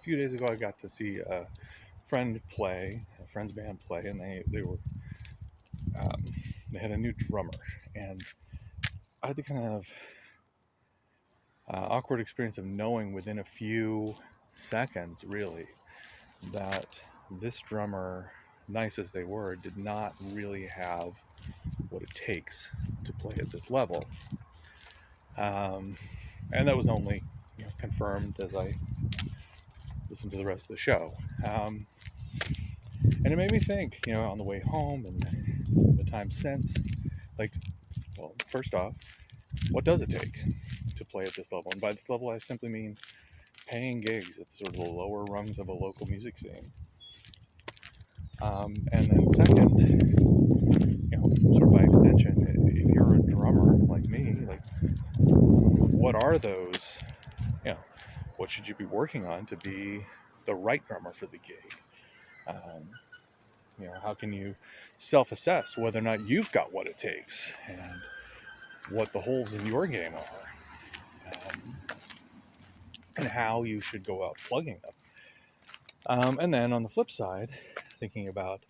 a few days ago, I got to see a friend's band play, and um, they had a new drummer, and I had the kind of awkward experience of knowing within a few seconds, really, that this drummer, nice as they were, did not really have what it takes to play at this level. Um, and that was only confirmed as I listened to the rest of the show. And it made me think, on the way home and the time since, like, well, first off, what does it take to play at this level? And by this level, I simply mean paying gigs at sort of the lower rungs of a local music scene. And then second, sort of by extension, if you're a drummer like me, like, what are those, you know, what should you be working on to be the right drummer for the gig? Um, how can you self-assess whether or not you've got what it takes and what the holes in your game are, and how you should go out plugging them. And then on the flip side, thinking about,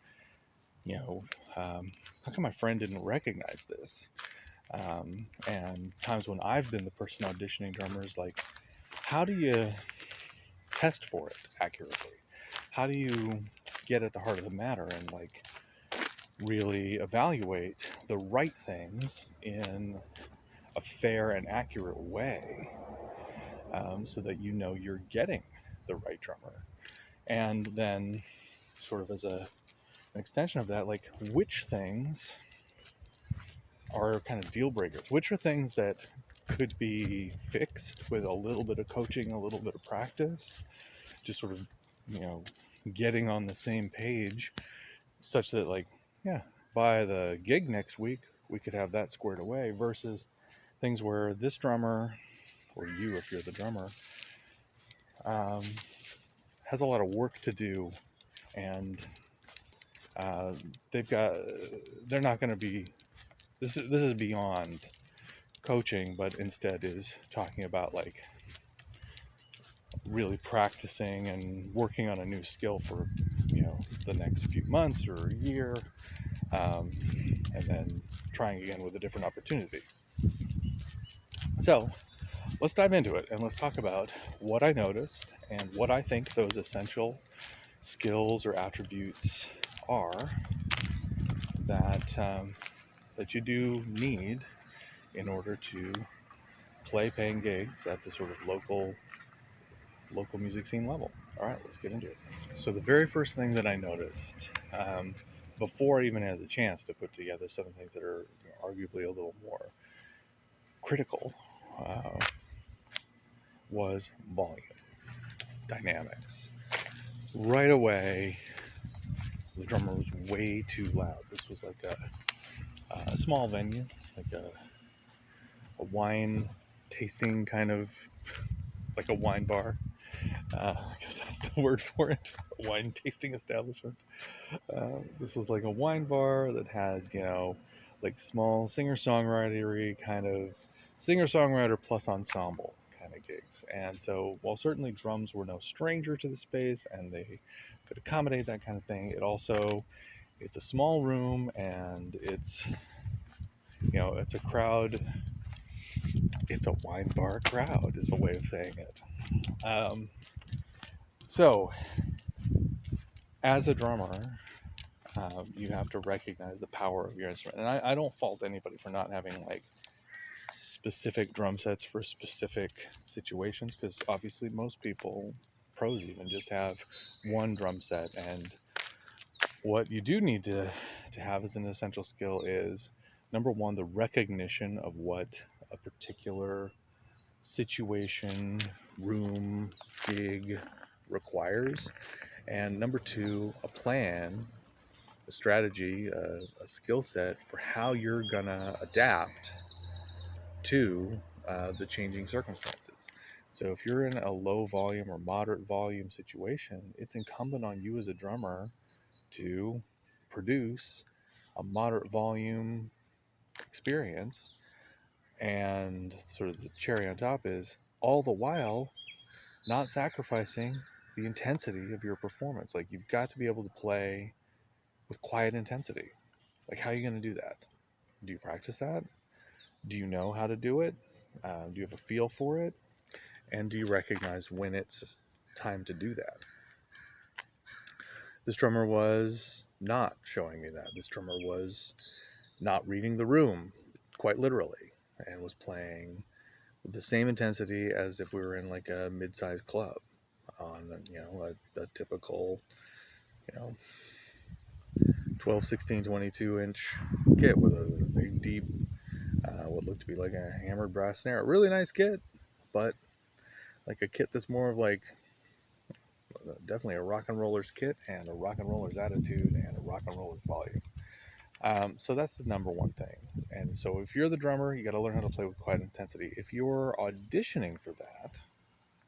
you know, how come my friend didn't recognize this? And times when I've been the person auditioning drummers, like, how do you test for it accurately? How do you get at the heart of the matter and, like, really evaluate the right things in a fair and accurate way, so that you're getting the right drummer? And then, sort of as an extension of that, like, which things are kind of deal breakers? Which are things that could be fixed with a little bit of coaching, a little bit of practice, just sort of, getting on the same page such that, like, yeah, by the gig next week, we could have that squared away, versus things where this drummer, or you, if you're the drummer, um, has a lot of work to do, and uh, they're not going to be, this is beyond coaching, but instead is talking about, like, really practicing and working on a new skill for the next few months or a year, um, and then trying again with a different opportunity. So let's dive into it and let's talk about what I noticed and what I think those essential skills or attributes are that you do need in order to play paying gigs at the sort of local music scene level. All right, let's get into it. So the very first thing that I noticed, before I even had the chance to put together some of the things that are arguably a little more critical, uh, was volume, dynamics. Right away, the drummer was way too loud. This was like a small venue, like a wine tasting kind of, like a wine bar. I guess that's the word for it, a wine tasting establishment. This was like a wine bar that had, like, small singer-songwritery kind of, singer-songwriter plus ensemble kind of gigs. And so while certainly drums were no stranger to the space and they could accommodate that kind of thing, it's a small room, and it's a crowd. It's a wine bar crowd is a way of saying it. So as a drummer, you have to recognize the power of your instrument. And I don't fault anybody for not having, like, specific drum sets for specific situations, because obviously most people, pros even, just have one drum set. And what you do need to have as an essential skill is, number one, the recognition of what a particular situation, room, gig requires, and number two, a plan, a strategy, a skill set for how you're gonna adapt to the changing circumstances. So if you're in a low volume or moderate volume situation, it's incumbent on you as a drummer to produce a moderate volume experience. And sort of the cherry on top is, all the while, not sacrificing the intensity of your performance. Like, you've got to be able to play with quiet intensity. Like, how are you going to do that? Do you practice that? Do you know how to do it? Do you have a feel for it? And do you recognize when it's time to do that? This drummer was not showing me that. This drummer was not reading the room, quite literally, and was playing with the same intensity as if we were in like a mid-sized club on, a typical, 12, 16, 22 inch kit with a big, deep, what looked to be like a hammered brass snare. A really nice kit, but like a kit that's more of like definitely a rock and roller's kit and a rock and roller's attitude and a rock and roller's volume. So that's the number one thing. And so if you're the drummer, you got to learn how to play with quiet intensity. If you're auditioning for that,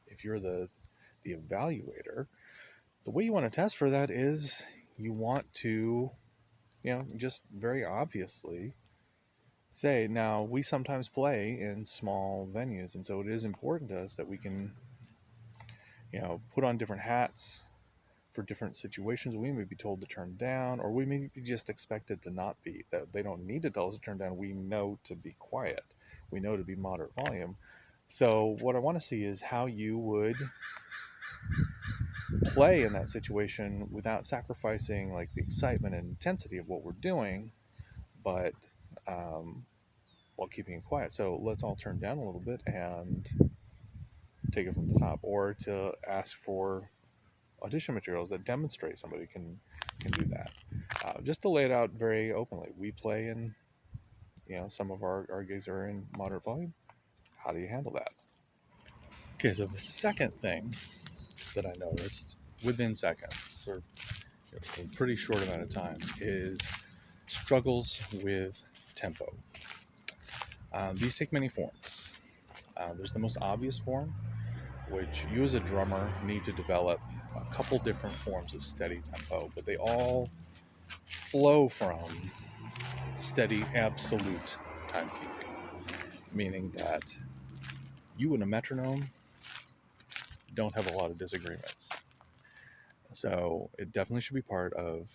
if you're the evaluator, the way you want to test for that is you want to, just very obviously say, now we sometimes play in small venues, and so it is important to us that we can, put on different hats for different situations. We may be told to turn down, or we may be just expected to not be. That they don't need to tell us to turn down. We know to be quiet. We know to be moderate volume. So what I want to see is how you would play in that situation without sacrificing like the excitement and intensity of what we're doing, but while keeping it quiet. So let's all turn down a little bit and take it from the top, or to ask for audition materials that demonstrate somebody can do that. Just to lay it out very openly. We play in, some of our gigs are in moderate volume. How do you handle that? Okay, so the second thing that I noticed within seconds, or a pretty short amount of time, is struggles with tempo. These take many forms. There's the most obvious form, which you as a drummer need to develop a couple different forms of steady tempo, but they all flow from steady absolute timekeeping, meaning that you and a metronome don't have a lot of disagreements. So it definitely should be part of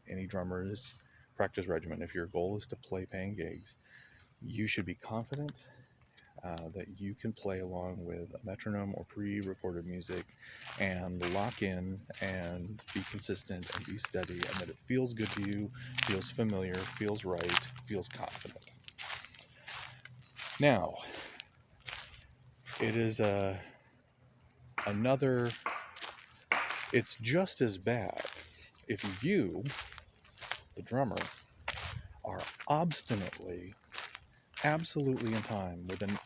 any drummer's practice regimen. If your goal is to play paying gigs, you should be confident that you can play along with a metronome or pre-recorded music and lock in and be consistent and be steady, and that it feels good to you, feels familiar, feels right, feels confident. Now, it is it's just as bad if you, the drummer, are obstinately, absolutely in time with an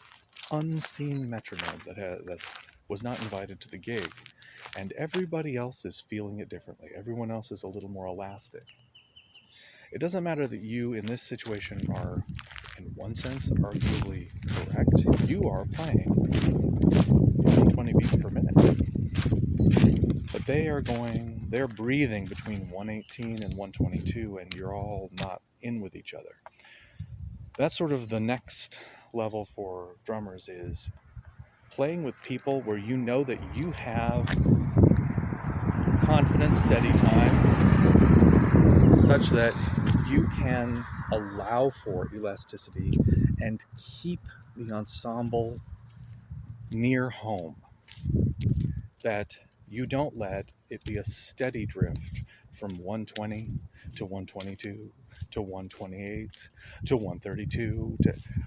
unseen metronome that was not invited to the gig, and everybody else is feeling it differently. Everyone else is a little more elastic. It doesn't matter that you, in this situation, are, in one sense, arguably correct. You are playing 120 beats per minute. But they're breathing between 118 and 122, and you're all not in with each other. That's sort of the next level for drummers, is playing with people where you know that you have confident, steady time, such that you can allow for elasticity and keep the ensemble near home. That you don't let it be a steady drift from 120 to 122 to 128 to 132,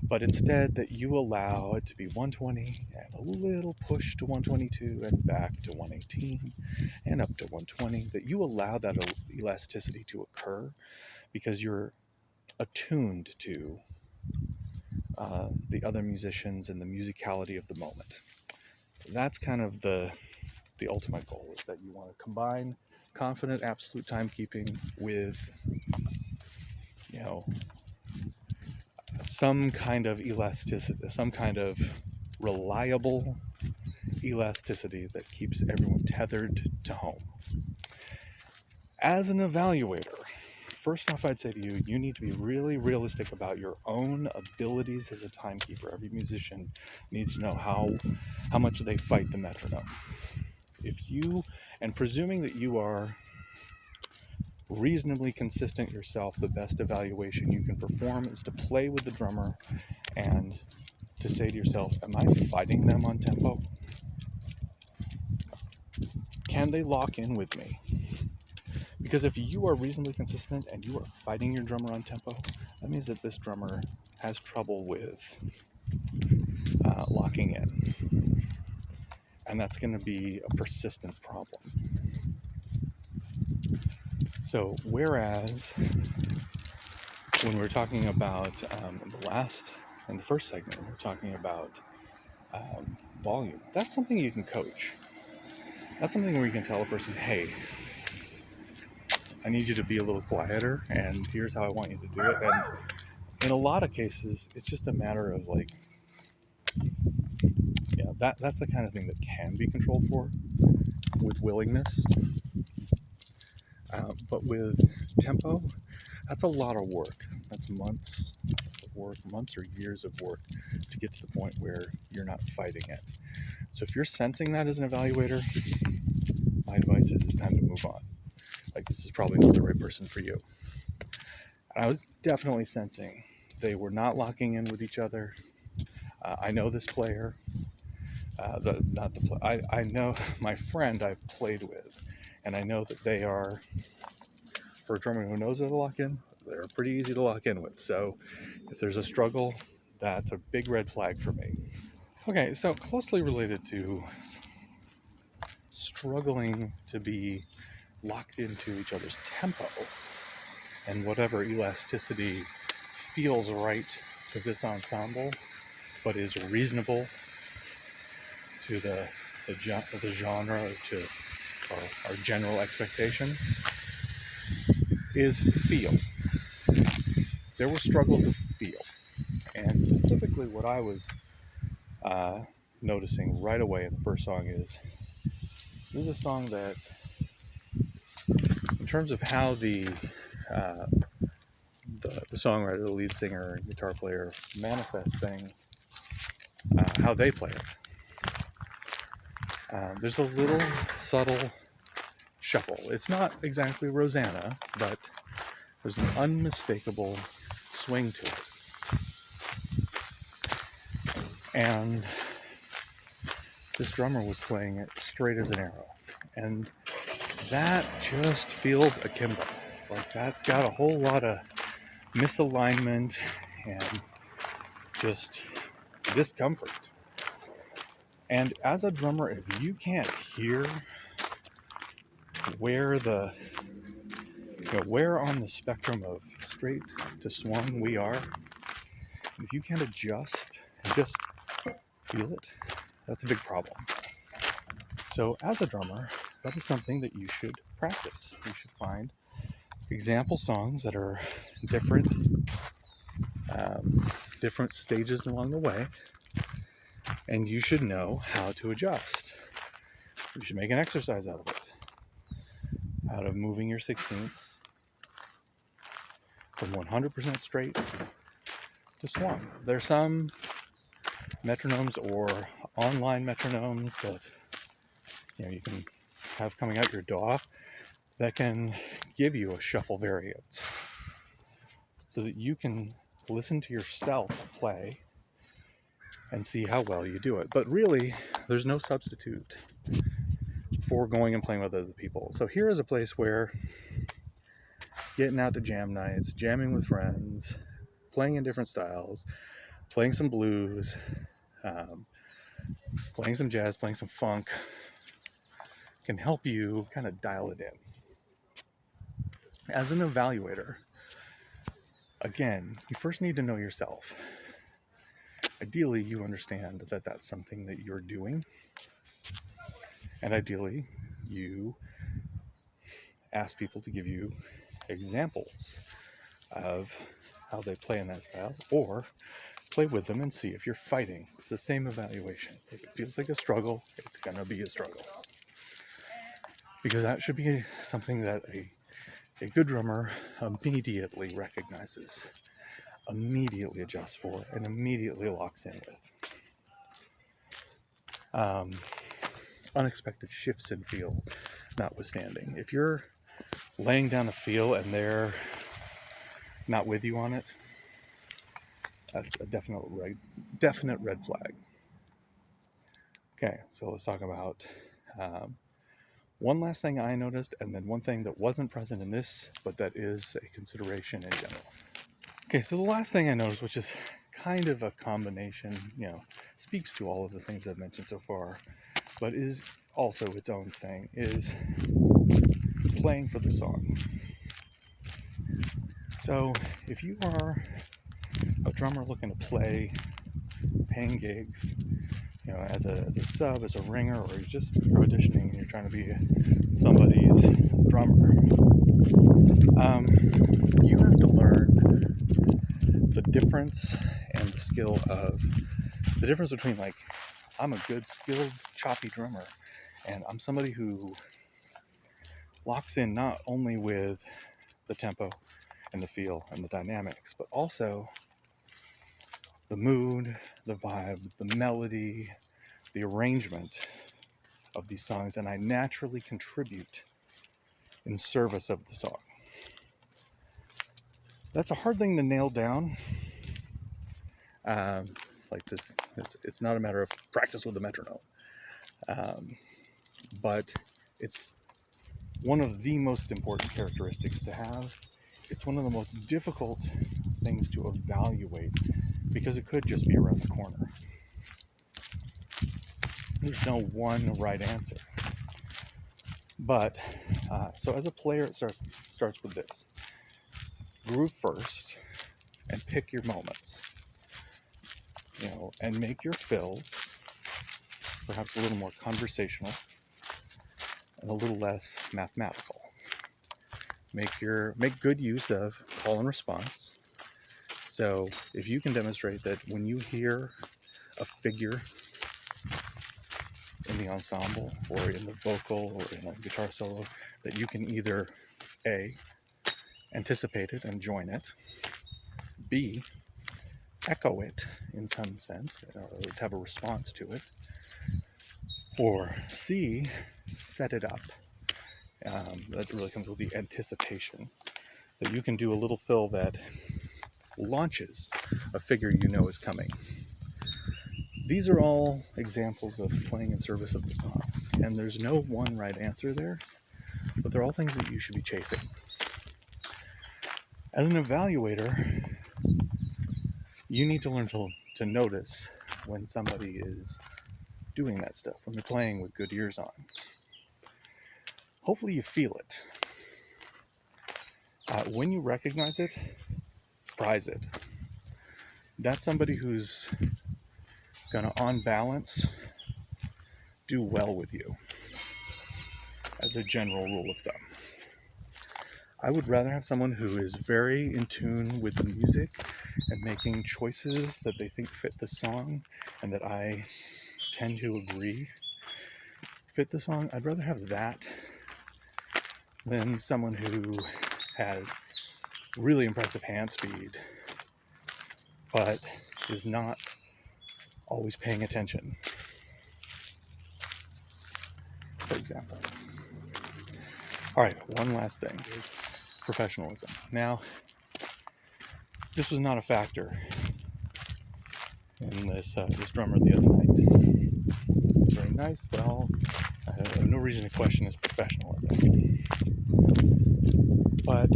but instead that you allow it to be 120 and a little push to 122 and back to 118 and up to 120, that you allow that elasticity to occur because you're attuned to the other musicians and the musicality of the moment. That's kind of the ultimate goal, is that you want to combine confident absolute timekeeping with, some kind of elasticity, some kind of reliable elasticity that keeps everyone tethered to home. As an evaluator, first off, I'd say to you, you need to be really realistic about your own abilities as a timekeeper. Every musician needs to know how much they fight the metronome. and presuming that you are reasonably consistent yourself, the best evaluation you can perform is to play with the drummer and to say to yourself, am I fighting them on tempo? Can they lock in with me? Because if you are reasonably consistent and you are fighting your drummer on tempo, that means that this drummer has trouble with locking in. And that's going to be a persistent problem. So whereas when we're talking about in the first segment, we're talking about volume, that's something you can coach. That's something where you can tell a person, hey, I need you to be a little quieter, and here's how I want you to do it. And in a lot of cases, it's just a matter of like, yeah, that's the kind of thing that can be controlled for with willingness. But with tempo, that's a lot of work. That's months of work, months or years of work to get to the point where you're not fighting it. So if you're sensing that as an evaluator, my advice is it's time to move on. Like, this is probably not the right person for you. And I was definitely sensing they were not locking in with each other. I know this player. I know my friend I've played with, and I know that they are, for a drummer who knows how to lock in, they're pretty easy to lock in with. So if there's a struggle, that's a big red flag for me. Okay, so closely related to struggling to be locked into each other's tempo and whatever elasticity feels right to this ensemble, but is reasonable to the genre, to our general expectations, is feel. There were struggles of feel. And specifically what I was noticing right away in the first song is, this is a song that, in terms of how the songwriter, the lead singer, and guitar player manifest things, how they play it. There's a little subtle shuffle. It's not exactly Rosanna, but there's an unmistakable swing to it. And this drummer was playing it straight as an arrow. And that just feels akimbo. Like, that's got a whole lot of misalignment and just discomfort. And as a drummer, if you can't hear where on the spectrum of straight to swung we are, if you can't adjust and just feel it, that's a big problem. So as a drummer, that is something that you should practice. You should find example songs that are different stages along the way, and you should know how to adjust. You should make an exercise out of it, out of moving your 16ths from 100% straight to swung. There's some metronomes or online metronomes that you can have coming out your DAW that can give you a shuffle variance so that you can listen to yourself play and see how well you do it. But really, there's no substitute for going and playing with other people. So here is a place where getting out to jam nights, jamming with friends, playing in different styles, playing some blues, playing some jazz, playing some funk, can help you kind of dial it in. As an evaluator, again, you first need to know yourself. Ideally, you understand that that's something that you're doing. And ideally, you ask people to give you examples of how they play in that style, or play with them and see if you're fighting. It's the same evaluation. If it feels like a struggle, it's gonna be a struggle. Because that should be something that a good drummer immediately recognizes, immediately adjusts for, and immediately locks in with. unexpected shifts in feel notwithstanding. If you're laying down a feel and they're not with you on it, that's a definite red flag. Okay, so let's talk about one last thing I noticed, and then one thing that wasn't present in this, but that is a consideration in general. Okay, so the last thing I noticed, which is kind of a combination, speaks to all of the things I've mentioned so far, but is also its own thing, is playing for the song. So if you are a drummer looking to play paying gigs, as a sub, as a ringer, or you're auditioning and you're trying to be somebody's drummer, you have to learn the difference and the skill of the difference between, like, I'm a good, skilled, choppy drummer, and I'm somebody who locks in not only with the tempo and the feel and the dynamics, but also the mood, the vibe, the melody, the arrangement of these songs, and I naturally contribute in service of the song. That's a hard thing to nail down. It's not a matter of practice with the metronome, but it's one of the most important characteristics to have. It's one of the most difficult things to evaluate because it could just be around the corner. There's no one right answer. But so as a player, it starts with this: groove first and pick your moments, and make your fills perhaps a little more conversational and a little less mathematical. Make good use of call and response. So if you can demonstrate that when you hear a figure in the ensemble or in the vocal or in a guitar solo, that you can either A, anticipate it and join it, B, echo it in some sense, let's have a response to it, or C, set it up. That really comes with the anticipation, that you can do a little fill that launches a figure is coming. These are all examples of playing in service of the song, and there's no one right answer there, but they're all things that you should be chasing. As an evaluator, you need to learn to notice when somebody is doing that stuff, when they're playing with good ears on. Hopefully you feel it. When you recognize it, prize it. That's somebody who's gonna, on balance, do well with you, as a general rule of thumb. I would rather have someone who is very in tune with the music and making choices that they think fit the song and that I tend to agree fit the song. I'd rather have that than someone who has really impressive hand speed but is not always paying attention, for example. All right, one last thing is professionalism. Now, this was not a factor in this drummer the other night. It's very nice, but I have no reason to question his professionalism. But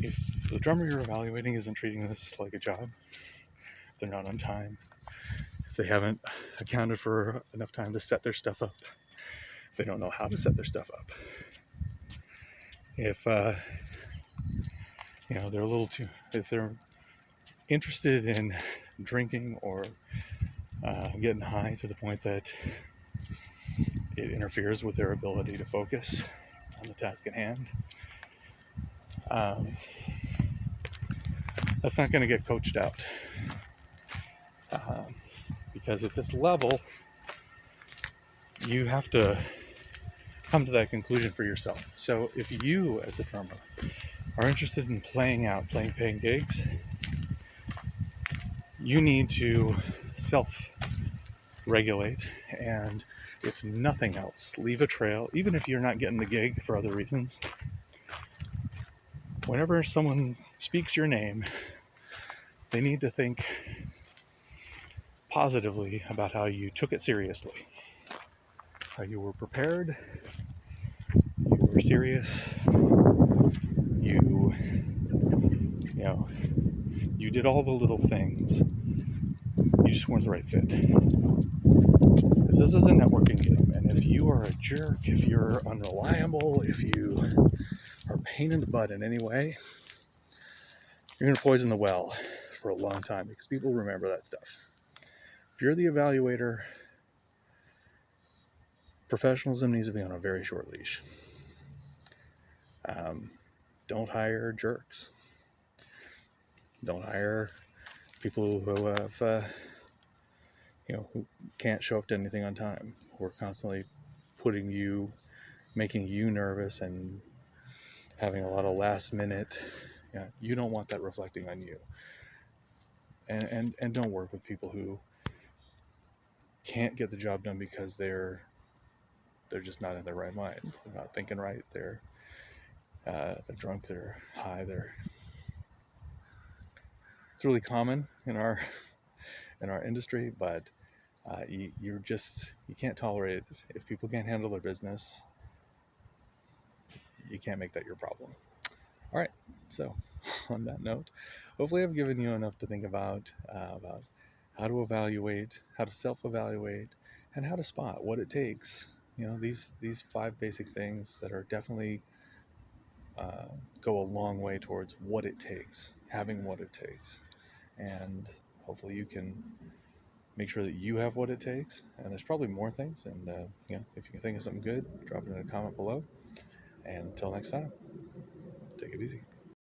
if the drummer you're evaluating isn't treating this like a job, if they're not on time, if they haven't accounted for enough time to set their stuff up, if they don't know how to set their stuff up, if they're a little too, if they're interested in drinking or getting high to the point that it interferes with their ability to focus on the task at hand, that's not going to get coached out, because at this level you have to come to that conclusion for yourself. So if you as a drummer are interested in playing paying gigs, you need to self-regulate and if nothing else, leave a trail, even if you're not getting the gig for other reasons. Whenever someone speaks your name, they need to think positively about how you took it seriously, how you were prepared, you were serious, you you know you did all the little things. You just weren't the right fit. Because this is a networking game, and if you are a jerk, if you're unreliable, if you are a pain in the butt in any way, you're going to poison the well for a long time, because people remember that stuff. If you're the evaluator, professionalism needs to be on a very short leash. Don't hire jerks. Don't hire people who have, who can't show up to anything on time. We're constantly making you nervous and having a lot of last minute. You don't want that reflecting on you. And don't work with people who can't get the job done because they're just not in their right mind. They're not thinking right. They're drunk. They're high. It's really common in our industry, but you can't tolerate it. If people can't handle their business, you can't make that your problem. All right. So, on that note, hopefully I've given you enough to think about how to evaluate, how to self-evaluate, and how to spot what it takes. These 5 basic things that are definitely go a long way towards what it takes, having what it takes, and hopefully you can make sure that you have what it takes. And there's probably more things. And if you can think of something good, drop it in a comment below. And until next time, take it easy.